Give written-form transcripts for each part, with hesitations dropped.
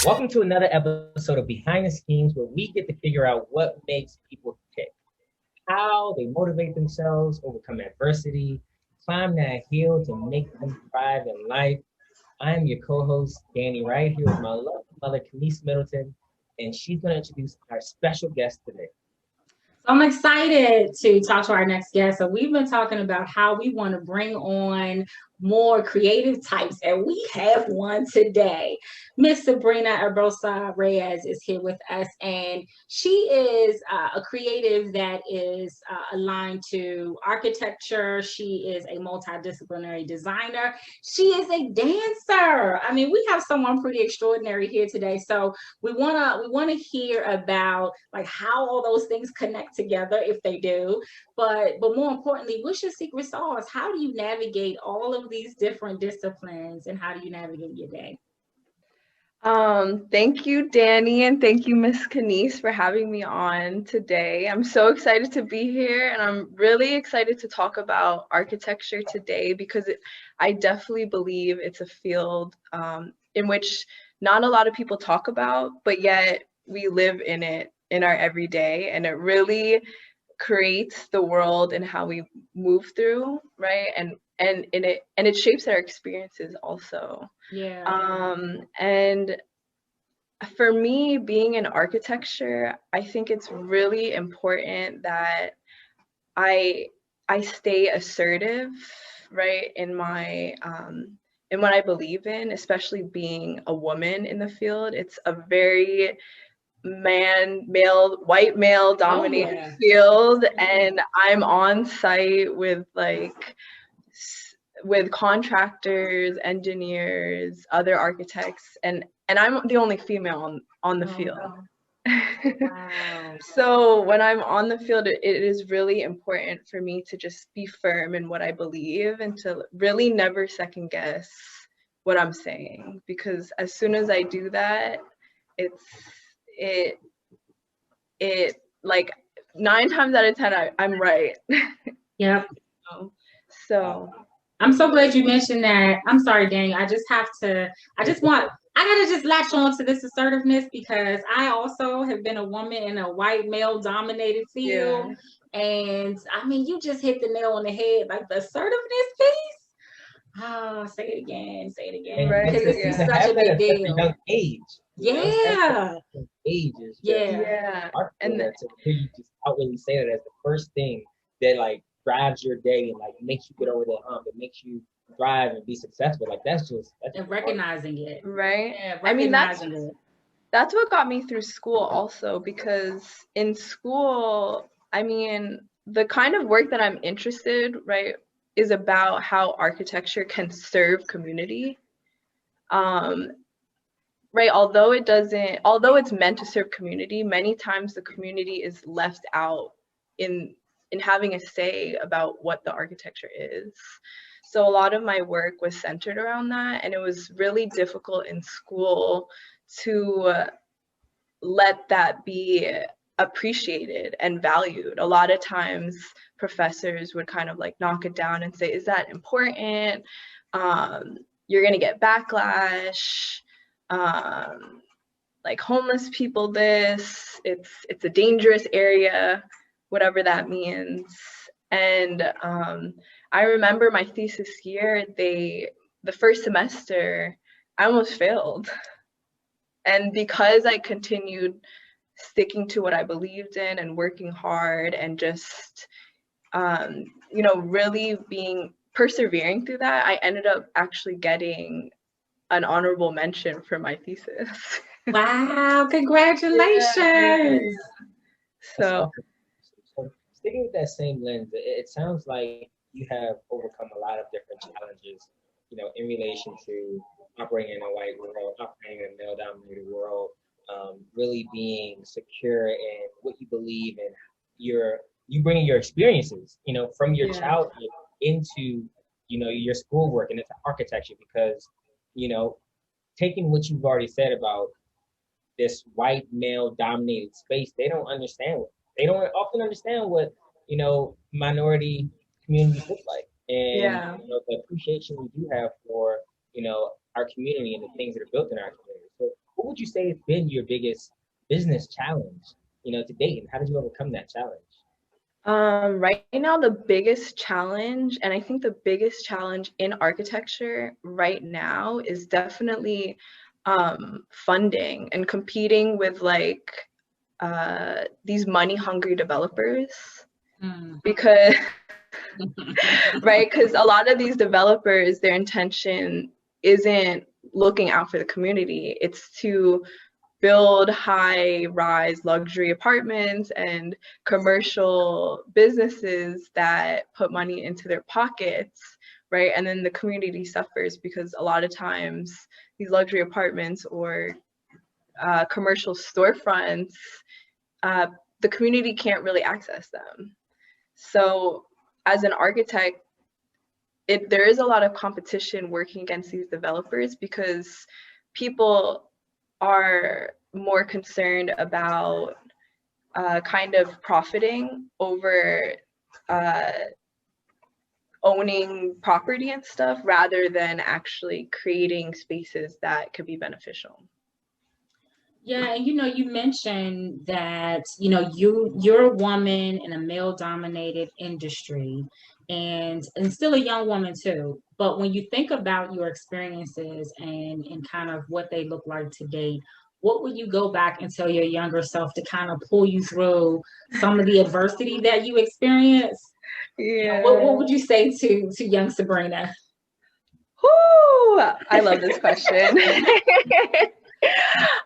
Welcome to another episode of Behind the Schemes, where we get to figure out what makes people tick, how they motivate themselves, overcome adversity, climb that hill to make them thrive in life. I'm your co-host, Danny, right here with my lovely mother, Kenice Middleton, and she's going to introduce our special guest today. So I'm excited to talk to our next guest. So we've been talking about how we want to bring on more creative types, and we have one today. Miss Sabrina Herbosa Reyes is here with us, and she is a creative that is aligned to architecture. She is a multidisciplinary designer. She is a dancer. I mean, we have someone pretty extraordinary here today. So we wanna hear about like how all those things connect together, if they do, but more importantly, what's your secret sauce? How do you navigate all of these different disciplines, and how do you navigate your day? Thank you, Danny, and thank you, Miss Kenice, for having me on today. I'm so excited to be here, and I'm really excited to talk about architecture today because I definitely believe it's a field in which not a lot of people talk about, but yet we live in it in our everyday, and it really creates the world and how we move through, right? And it shapes our experiences also. Yeah. And for me, being in architecture, I think it's really important that I I stay assertive, right, in what I believe in, especially being a woman in the field. It's a very white male Oh dominated yeah. field, Yeah. and I'm on site with with contractors, engineers, other architects, and I'm the only female on the Oh, field. wow. So when I'm on the field, it is really important for me to just be firm in what I believe and to really never second guess what I'm saying, because as soon as I do that, it's it it like 9 times out of 10 I'm right. Yep. So I'm so glad you mentioned that. I'm sorry, Daniel. I gotta just latch on to this assertiveness because I also have been a woman in a white male dominated field. yeah, And I mean, you just hit the nail on the head, like the assertiveness piece. Oh, say it And, again, and because right, to, this and is to yeah, such have a that big at such a deal. young age, having that at Yeah, a young age is just yeah, yeah, remarkable. and To hear you just outwardly say that as the first thing that like drives your day and like makes you get over the hump, it makes you thrive and be successful. Like that's and just remarkable. recognizing it. right. Yeah, I mean, recognizing it. that's what got me through school also, because in school, I mean, the kind of work that I'm interested, right, is about how architecture can serve community. Um, right, although it's meant to serve community, many times the community is left out in having a say about what the architecture is. So a lot of my work was centered around that, and it was really difficult in school to let that be appreciated and valued. A lot of times professors would kind of like knock it down and say, is that important? You're gonna get backlash. Like homeless people, it's a dangerous area, whatever that means. And I remember my thesis year, the first semester, I almost failed. And because I continued sticking to what I believed in and working hard and just, really being persevering through that, I ended up actually getting an honorable mention for my thesis. Wow, Yeah. congratulations. That's So, awesome. So sticking with that same lens, it sounds like you have overcome a lot of different challenges, in relation to operating in a white world, operating in a male-dominated world, really being secure in what you believe in. You bringing your experiences, from your yeah, childhood into, your schoolwork and into architecture, because, you know, taking what you've already said about this white male dominated space, they don't often understand what minority communities look like, and yeah. the appreciation we do have for our community and the things that are built in our community. So, what what would you say has been your biggest business challenge, to date, and how did you overcome that challenge? Right now, the biggest challenge, and I think the biggest challenge in architecture right now is definitely funding and competing with like these money-hungry developers. Because right, because a lot of these developers, their intention isn't looking out for the community. It's to build high-rise luxury apartments and commercial businesses that put money into their pockets, right? And then the community suffers because a lot of times these luxury apartments or commercial storefronts, the community can't really access them. So as an architect, there is a lot of competition working against these developers because people are more concerned about kind of profiting over owning property and stuff rather than actually creating spaces that could be beneficial. Yeah, and you mentioned that you're a woman in a male-dominated industry, and still a young woman too. But when you think about your experiences and kind of what they look like to date, what would you go back and tell your younger self to kind of pull you through some of the adversity that you experienced? Yeah. What would you say to young Sabrina? Whoo! I love this question.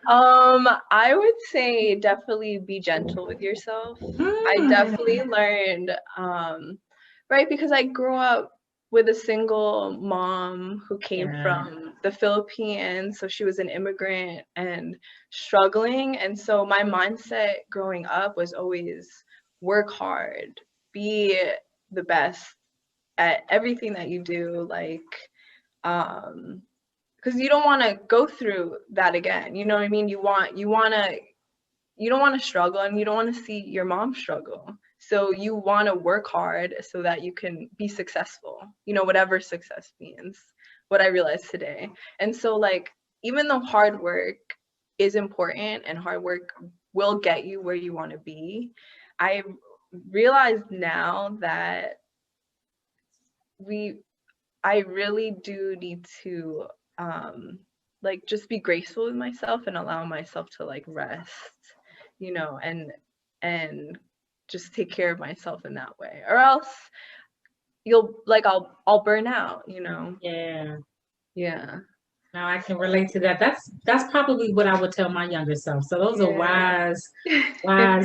I would say definitely be gentle with yourself. I definitely learned, right, because I grew up with a single mom who came from the Philippines, so she was an immigrant and struggling, and so my mindset growing up was always work hard, be the best at everything that you do, like, because you don't want to go through that again. You know what I mean? You don't want to struggle, and you don't want to see your mom struggle. So you want to work hard so that you can be successful, whatever success means, what I realized today. And so like, even though hard work is important and hard work will get you where you want to be, I realized now that I really do need to like just be graceful with myself and allow myself to like rest, and just take care of myself in that way, or else I'll burn out, Yeah. Now I can relate to that. That's probably what I would tell my younger self. So those are wise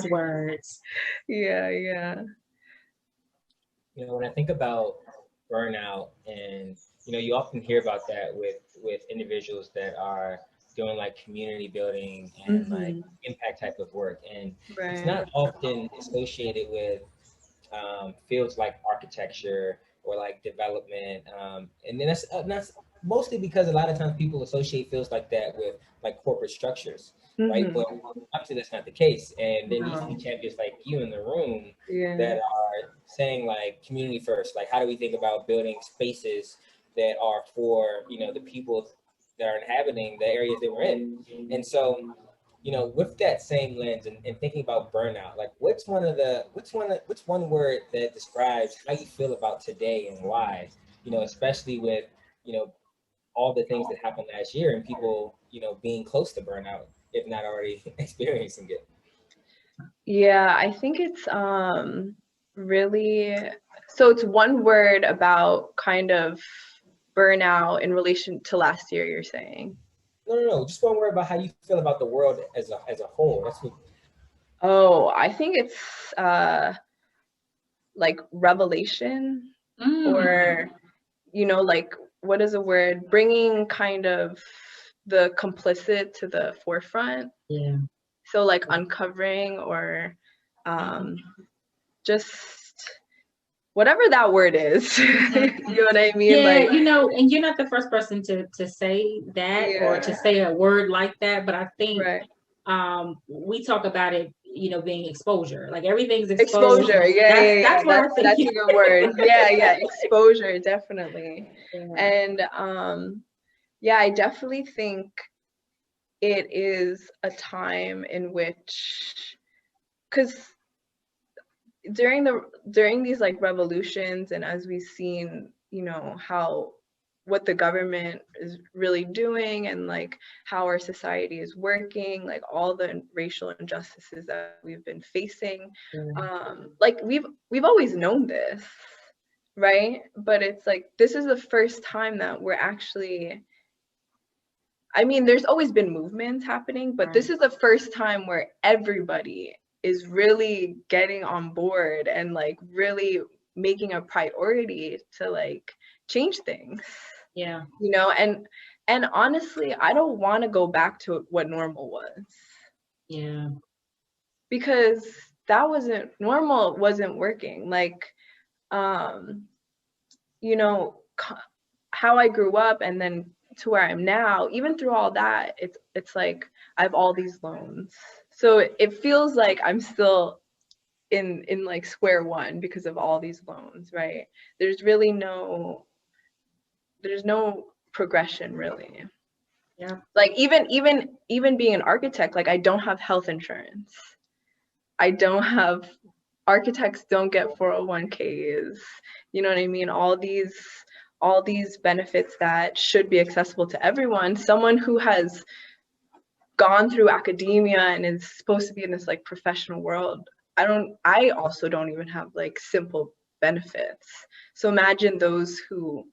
words. Yeah. When I think about burnout, and you often hear about that with individuals that are doing like community building and like impact type of work, and it's not often associated with fields like architecture or like development, and then that's mostly because a lot of times people associate fields like that with like corporate structures, right? But obviously that's not the case, and there needs to be champions like you in the room that are saying like community first. Like, how do we think about building spaces that are for the people that are inhabiting the areas that we're in? And so with that same lens and thinking about burnout, like what's one word that describes how you feel about today and why, especially with, all the things that happened last year and people, being close to burnout, if not already experiencing it? Yeah, I think it's really, so it's one word about kind of burnout in relation to last year, you're saying? No. Just one word about how you feel about the world as a whole. That's what. Oh, I think it's like revelation, or like, what is a word? Bringing kind of the complicit to the forefront. Yeah. So like uncovering, or just whatever that word is. You know what I mean? Yeah, and you're not the first person to say that or to say a word like that, but I think we talk about it, being exposure. Like everything's exposure. That's what I think. That's a good word. Yeah, exposure, definitely. And I definitely think it is a time in which, because during these like revolutions, and as we've seen, you know, how what the government is really doing, and like how our society is working, like all the racial injustices that we've been facing, like we've always known this, right? But it's like this is the first time that we're actually, I mean, there's always been movements happening, but this is the first time where everybody is really getting on board and like really making a priority to like change things. Yeah. You know, and honestly, I don't want to go back to what normal was. Yeah. Because that wasn't normal, wasn't working. Like, you know, how I grew up and then to where I'm now, even through all that, it's like I have all these loans. So it feels like I'm still in like square one because of all these loans, right? There's really there's no progression really. Yeah. Like even being an architect, like I don't have health insurance. I don't have, architects don't get 401ks. You know what I mean? All these benefits that should be accessible to everyone. Someone who has gone through academia and is supposed to be in this like professional world, I also don't even have like simple benefits. So imagine those who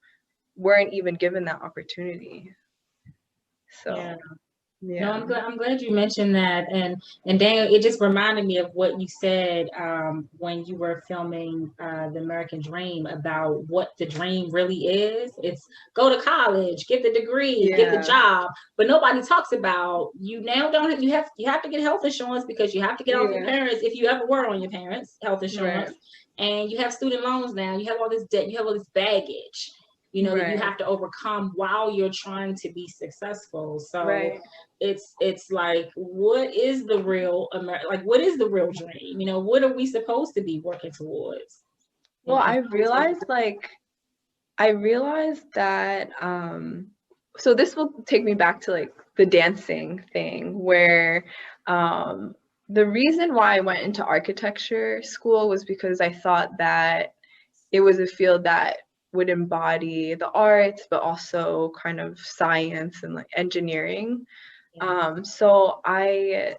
weren't even given that opportunity. So Yeah. yeah. No, I'm glad you mentioned that, and Daniel, it just reminded me of what you said when you were filming the American Dream about what the dream really is. It's go to college, get the degree, get the job, but nobody talks about you now don't you have to get health insurance because you have to get off your parents if you ever were on your parents' health insurance, and you have student loans now. You have all this debt, you have all this baggage, you know, that you have to overcome while you're trying to be successful. So it's like, what is the real like what is the real dream? You know, what are we supposed to be working towards? Well, I realized that so this will take me back to like the dancing thing, where the reason why I went into architecture school was because I thought that it was a field that would embody the arts, but also kind of science and like engineering. So I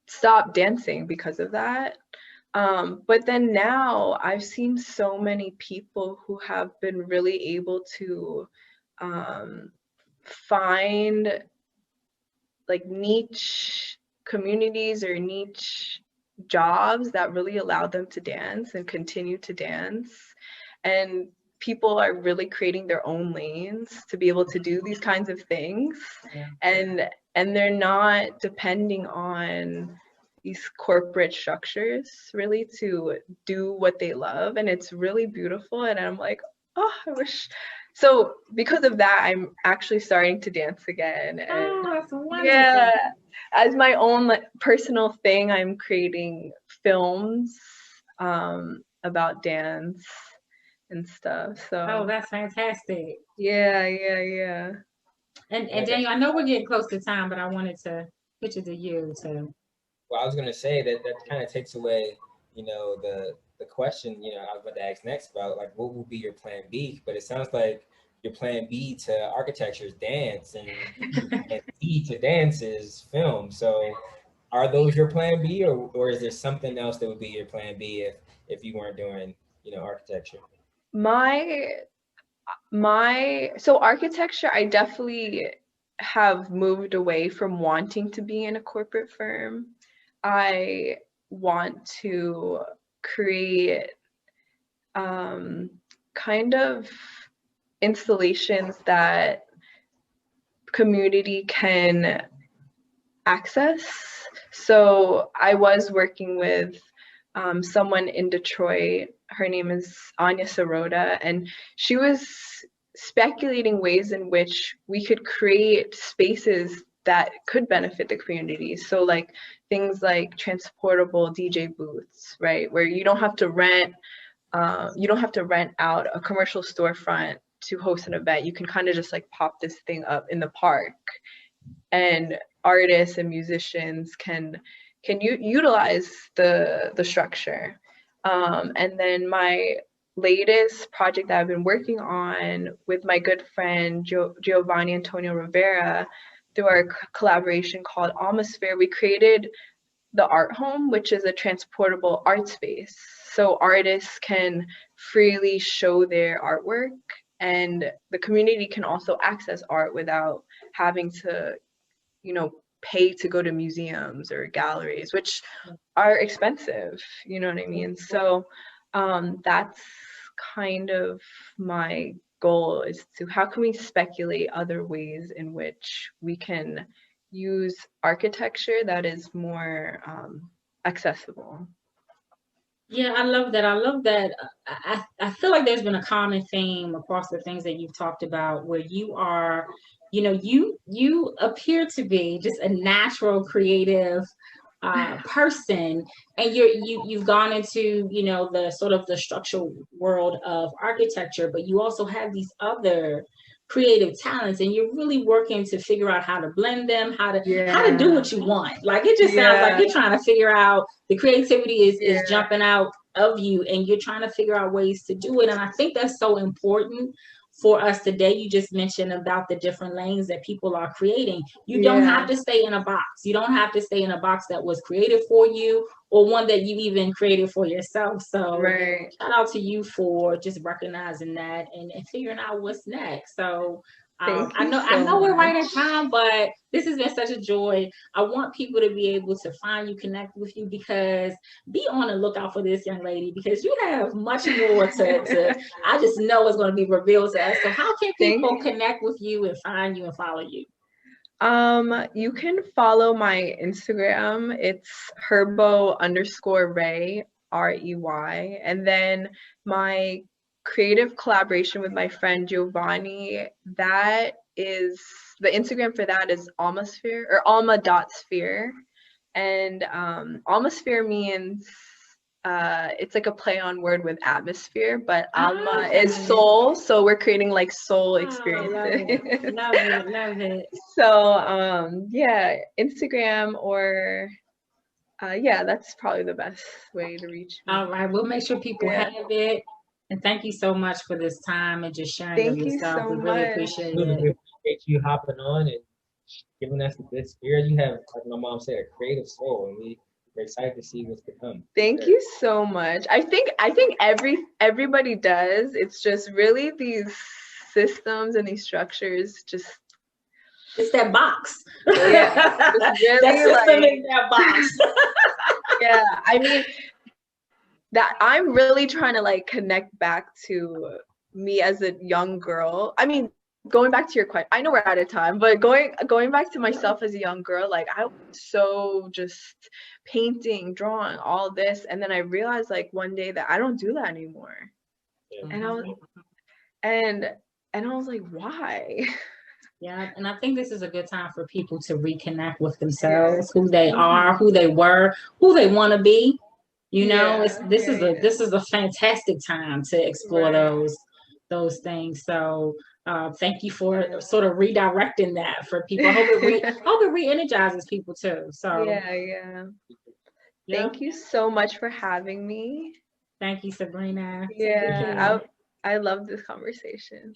stopped dancing because of that. But then now I've seen so many people who have been really able to find like niche communities or niche jobs that really allow them to dance and continue to dance. And people are really creating their own lanes to be able to do these kinds of things. And they're not depending on these corporate structures really to do what they love. And it's really beautiful. And I'm like, oh, I wish. So because of that, I'm actually starting to dance again. And that's wonderful. yeah, as my own like, personal thing, I'm creating films about dance and stuff. So that's fantastic. Yeah. And Daniel, I know we're getting close to time, but I wanted to pitch it to you too. Well, I was gonna say that kind of takes away, you know, the question, you know, I was about to ask next about like what will be your plan B, but it sounds like your plan B to architecture is dance, and E to dance is film. So are those your plan B, or is there something else that would be your plan B if you weren't doing, you know, architecture? So architecture, I definitely have moved away from wanting to be in a corporate firm. I want to create kind of installations that community can access. So I was working with someone in Detroit. Her name is Anya Sirota, and she was speculating ways in which we could create spaces that could benefit the community. So like things like transportable DJ booths, right? Where you don't have to rent out a commercial storefront to host an event. You can kind of just like pop this thing up in the park and artists and musicians can utilize the structure. And then my latest project that I've been working on with my good friend Giovanni Antonio Rivera, through our collaboration called Almosphere, we created the Art Home, which is a transportable art space. So artists can freely show their artwork, and the community can also access art without having to, pay to go to museums or galleries, which are expensive, you know what I mean? So that's kind of my goal, is to how can we speculate other ways in which we can use architecture that is more accessible. Yeah, I love that. I love that. I feel like there's been a common theme across the things that you've talked about, where you are, you appear to be just a natural creative person, and you've gone into, the sort of the structural world of architecture, but you also have these other creative talents, and you're really working to figure out how to blend them, how to do what you want. Like, it just sounds like you're trying to figure out, the creativity is jumping out of you, and you're trying to figure out ways to do it. And I think that's so important for us today. You just mentioned about the different lanes that people are creating. You don't have to stay in a box. You don't have to stay in a box that was created for you, or one that you even created for yourself. So shout out to you for just recognizing that and figuring out what's next. So I know we're right at time, but this has been such a joy. I want people to be able to find you, connect with you, because be on the lookout for this young lady, because you have much more to I just know it's going to be revealed to us. So how can people connect with you and find you and follow you? You can follow my Instagram. It's herbo_Rey, REY. And then my creative collaboration with my friend Giovanni, that is, the Instagram for that is Almosphere, or alma.sphere. And Almosphere means it's like a play on word with atmosphere, but alma is soul, so we're creating like soul experiences. Love it. So Instagram, or that's probably the best way to reach me. All right, we'll make sure people have it. And thank you so much for this time and just sharing of yourself. So we really appreciate it. We appreciate you hopping on and giving us the good spirit. You have, like my mom said, a creative soul, and we're excited to see what's to come. Thank you so much. I think everybody does. It's just really these systems and these structures it's that box. Yeah, it's really that system in that box. Yeah, I mean, that I'm really trying to like connect back to me as a young girl. I mean, going back to your question, I know we're out of time, but going back to myself as a young girl, like I was so just painting, drawing, all this, and then I realized like one day that I don't do that anymore. And I was like, why? Yeah, and I think this is a good time for people to reconnect with themselves, who they are, who they were, who they want to be. This is a fantastic time to explore those things. So thank you for sort of redirecting that for people. I hope it re-energizes people too. So Thank you so much for having me. Thank you, Sabrina. I love this conversation.